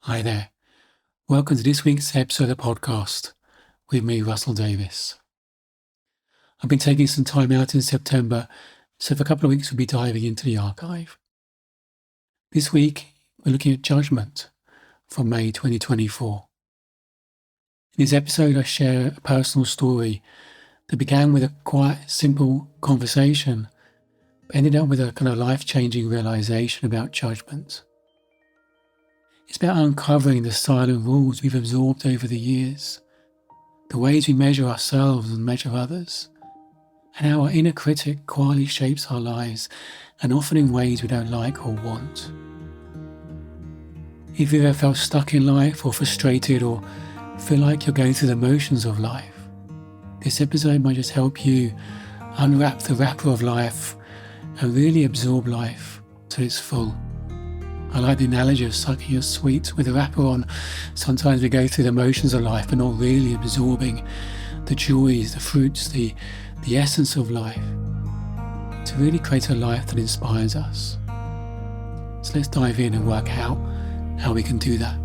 Hi there. Welcome to this week's episode of the podcast with me, Russell Davis. I've been taking some time out in September, so for a couple of weeks we'll be diving into the archive. This week we're looking at Judgment from May 2024. In this episode I share a personal story that began with a quite simple conversation, but ended up with a kind of life-changing realization about judgment. It's about uncovering the silent rules we've absorbed over the years, the ways we measure ourselves and measure others, and how our inner critic quietly shapes our lives, and often in ways we don't like or want. If you've ever felt stuck in life or frustrated or feel like you're going through the motions of life, this episode might just help you unwrap the wrapper of life and really absorb life to its full. I like the analogy of sucking a sweet with a wrapper on. Sometimes we go through the motions of life but not really absorbing the joys, the fruits, the essence of life, to really create a life that inspires us. So let's dive in and work out how we can do that.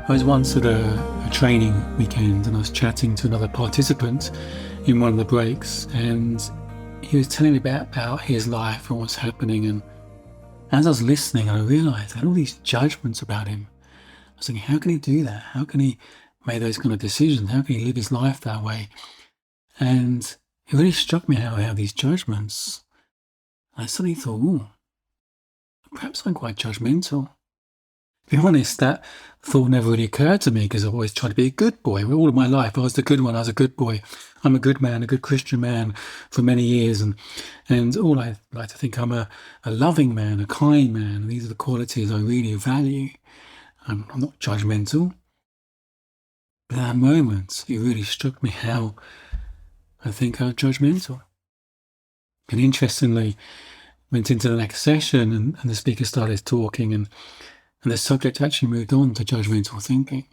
I was once at a training weekend and I was chatting to another participant in one of the breaks, and he was telling me about his life and what's happening. And as I was listening, I realised I had all these judgments about him. I was thinking, how can he do that? How can he make those kind of decisions? How can he live his life that way? And it really struck me how I have these judgments. I suddenly thought, perhaps I'm quite judgmental. To be honest, that thought never really occurred to me because I've always tried to be a good boy. All of my life, I was the good one. I was a good boy. I'm a good man, a good Christian man for many years. And all I like to think I'm a loving man, a kind man. And these are the qualities I really value. I'm not judgmental. But at that moment, it really struck me how I think I'm judgmental. And interestingly, went into the next session and the speaker started talking and the subject actually moved on to judgmental thinking.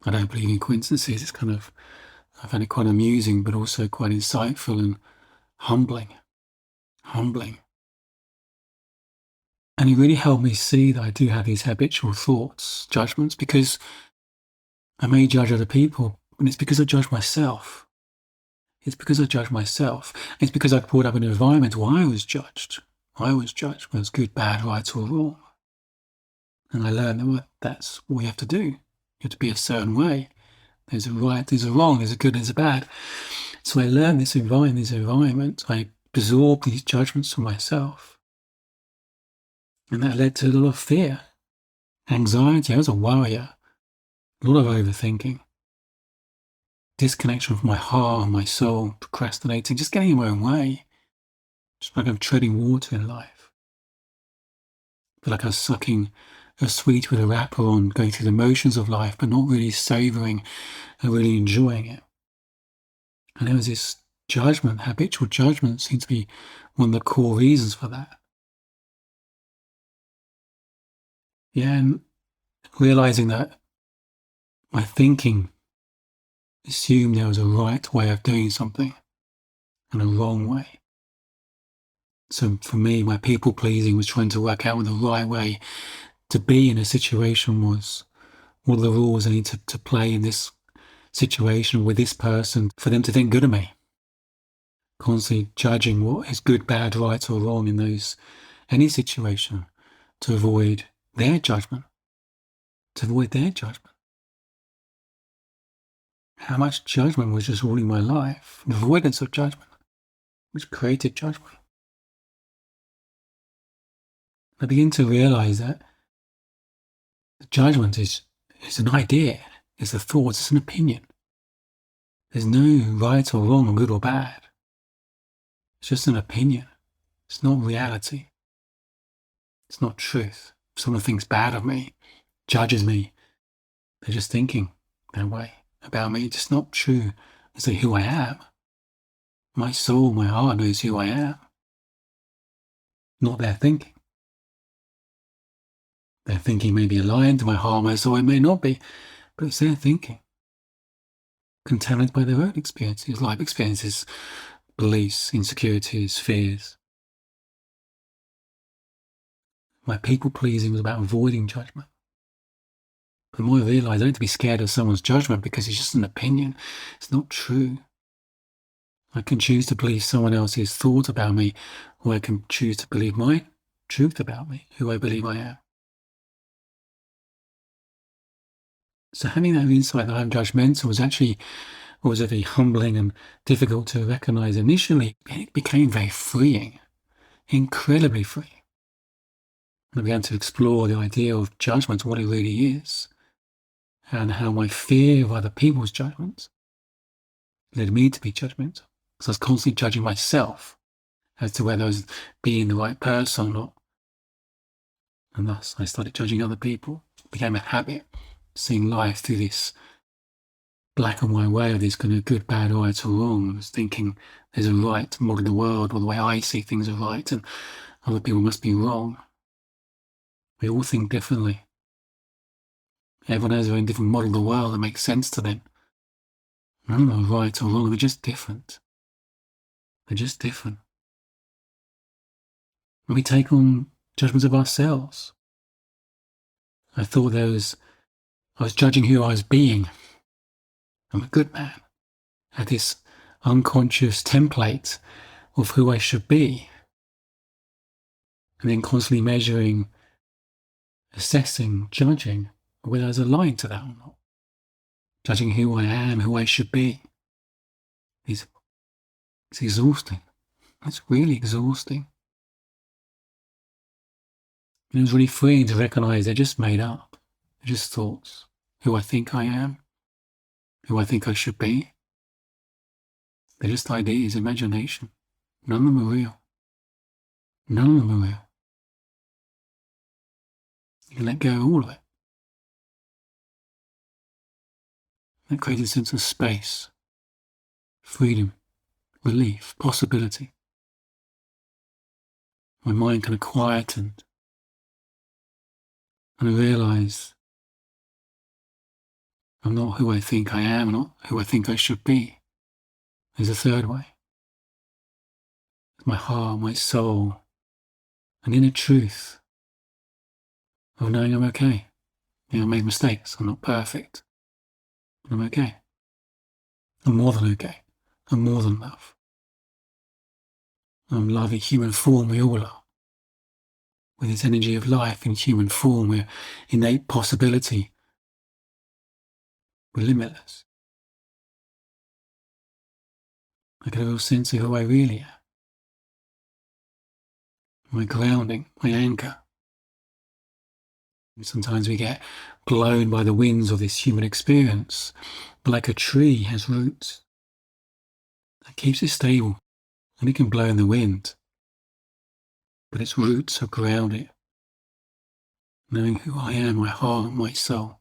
I don't believe in coincidences. I found it quite amusing, but also quite insightful and humbling. And it really helped me see that I do have these habitual thoughts, judgments, because I may judge other people, but it's because I judge myself. It's because I brought up an environment where I was judged, whether it was good, bad, right or wrong. And I learned that that's what you have to do. You have to be a certain way. There's a right, there's a wrong, there's a good, there's a bad. So I learned this environment. I absorbed these judgments for myself. And that led to a lot of fear, anxiety. I was a worrier, a lot of overthinking, disconnection from my heart, my soul, procrastinating, just getting in my own way. Just like I'm treading water in life. I feel like I was sucking a sweet with a wrapper on, going through the motions of life, but not really savouring and really enjoying it. And there was this judgment, habitual judgment seemed to be one of the core reasons for that. Yeah, and realising that my thinking assumed there was a right way of doing something and a wrong way. So for me, my people pleasing was trying to work out what the right way to be in a situation was. What are the rules I need to play in this situation with this person for them to think good of me? Constantly judging what is good, bad, right or wrong in any situation to avoid their judgment. How much judgment was just ruling my life? The avoidance of judgment, which created judgment. I begin to realise that the judgment is an idea, it's a thought, it's an opinion. There's no right or wrong or good or bad. It's just an opinion. It's not reality. It's not truth. If someone thinks bad of me, judges me, they're just thinking that way about me. It's just not true as to who I am. My soul, my heart knows who I am, not their thinking. Their thinking may be aligned to my heart, my soul, it may not be, but it's their thinking, contaminated by their own experiences, life experiences, beliefs, insecurities, fears. My people-pleasing was about avoiding judgment. The more I realised I don't need to be scared of someone's judgment because it's just an opinion. It's not true. I can choose to believe someone else's thought about me, or I can choose to believe my truth about me, who I believe I am. So having that insight that I'm judgmental was very humbling and difficult to recognise initially. It became very freeing, incredibly freeing. I began to explore the idea of judgment, what it really is, and how my fear of other people's judgments led me to be judgmental. Because I was constantly judging myself as to whether I was being the right person or not. And thus I started judging other people. It became a habit, seeing life through this black and white way of this kind of good, bad, right or wrong. I was thinking there's a right model of the world, or the way I see things are right, and other people must be wrong. We all think differently. Everyone has their own different model of the world that makes sense to them. None of them are right or wrong, they're just different. They're just different. And we take on judgments of ourselves. I thought I was judging who I was being. I'm a good man. I had this unconscious template of who I should be. And then constantly measuring, assessing, judging whether I was aligned to that or not. Judging who I am, who I should be. It's exhausting. It's really exhausting. And it was really freeing to recognise they're just made up. They're just thoughts. Who I think I am, who I think I should be. They're just ideas, imagination. None of them are real. None of them are real. You can let go of all of it. That creates a sense of space, freedom, relief, possibility. My mind kind of quietened. And I realised I'm not who I think I am, not who I think I should be. There's a third way. My heart, my soul, an inner truth of knowing I'm okay. I made mistakes. I'm not perfect. But I'm okay. I'm more than okay. I'm more than love. I'm love in human form, we all are. With this energy of life in human form, we're innate possibility. We're limitless. I get a real sense of who I really am. My grounding, my anchor. And sometimes we get blown by the winds of this human experience, but like a tree has roots that keeps it stable, and it can blow in the wind, but its roots are grounded. Knowing who I am, my heart, my soul.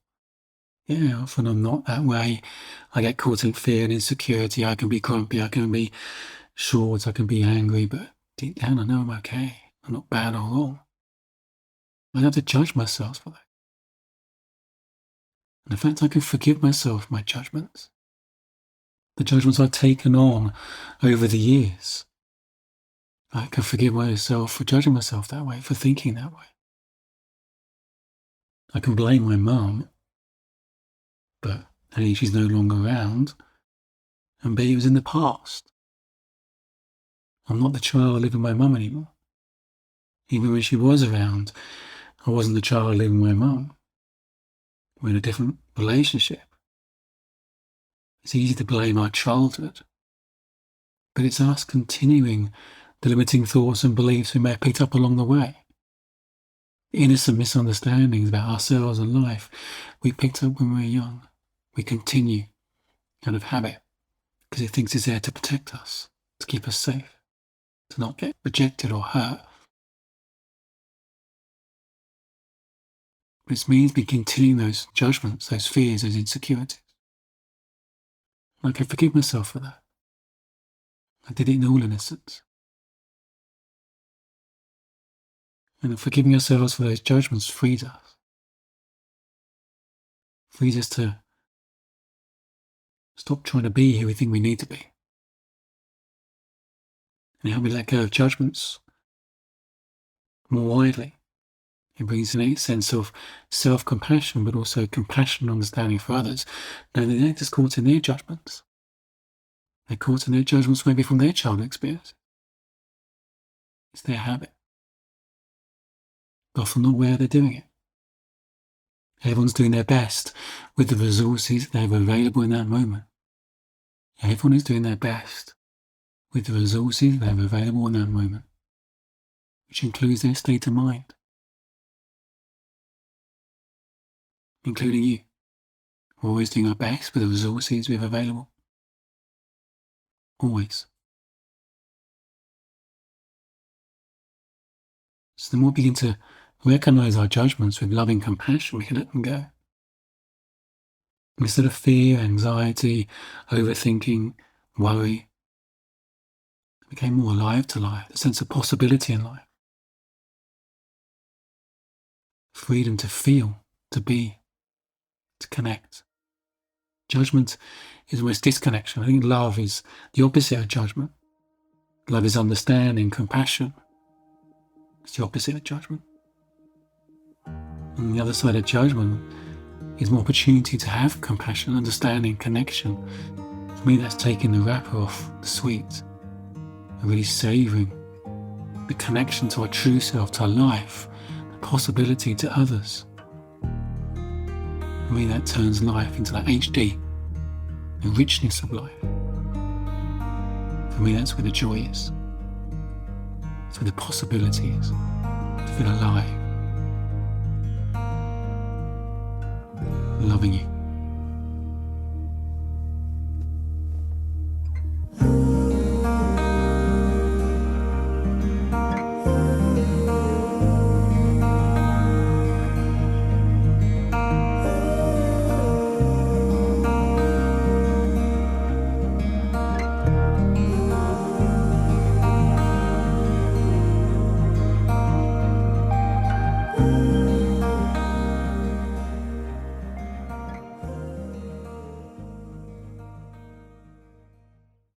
Yeah, often I'm not that way. I get caught in fear and insecurity. I can be grumpy, I can be short, I can be angry, but deep down I know I'm okay. I'm not bad or wrong. I don't have to judge myself for that. And in fact, I can forgive myself for my judgments. The judgments I've taken on over the years. I can forgive myself for judging myself that way, for thinking that way. I can blame my mum, but A, she's no longer around, and B, it was in the past. I'm not the child living with my mum anymore. Even when she was around, I wasn't the child living with my mum. We're in a different relationship. It's easy to blame our childhood, but it's us continuing the limiting thoughts and beliefs we may have picked up along the way. Innocent misunderstandings about ourselves and life we picked up when we were young. We continue out of habit because it thinks it's there to protect us, to keep us safe, to not get rejected or hurt. This means we continue those judgments, those fears, those insecurities. I can forgive myself for that. I did it in all innocence. And forgiving ourselves for those judgments frees us. Frees us to stop trying to be who we think we need to be. And help me let go of judgments more widely. It brings an innate sense of self-compassion, but also compassion and understanding for others. Now, they're not just caught in their judgments. They're caught in their judgments maybe from their childhood experience. It's their habit. They're often not aware they're doing it. Everyone's doing their best with the resources they have available in that moment. Everyone is doing their best with the resources they have available in that moment, which includes their state of mind, including you. We're always doing our best with the resources we have available. Always. So the more we begin to recognize our judgments with loving compassion, we can let them go. Instead of fear, anxiety, overthinking, worry, we became more alive to life, the sense of possibility in life. Freedom to feel, to be, to connect. Judgment is almost disconnection. I think love is the opposite of judgment. Love is understanding, compassion. It's the opposite of judgment. And the other side of judgment is more opportunity to have compassion, understanding, connection. For me, that's taking the wrapper off the sweet and really savouring the connection to our true self, to our life, the possibility to others. For me, that turns life into that HD, the richness of life. For me, that's where the joy is. That's where the possibility is, to feel alive. Loving you.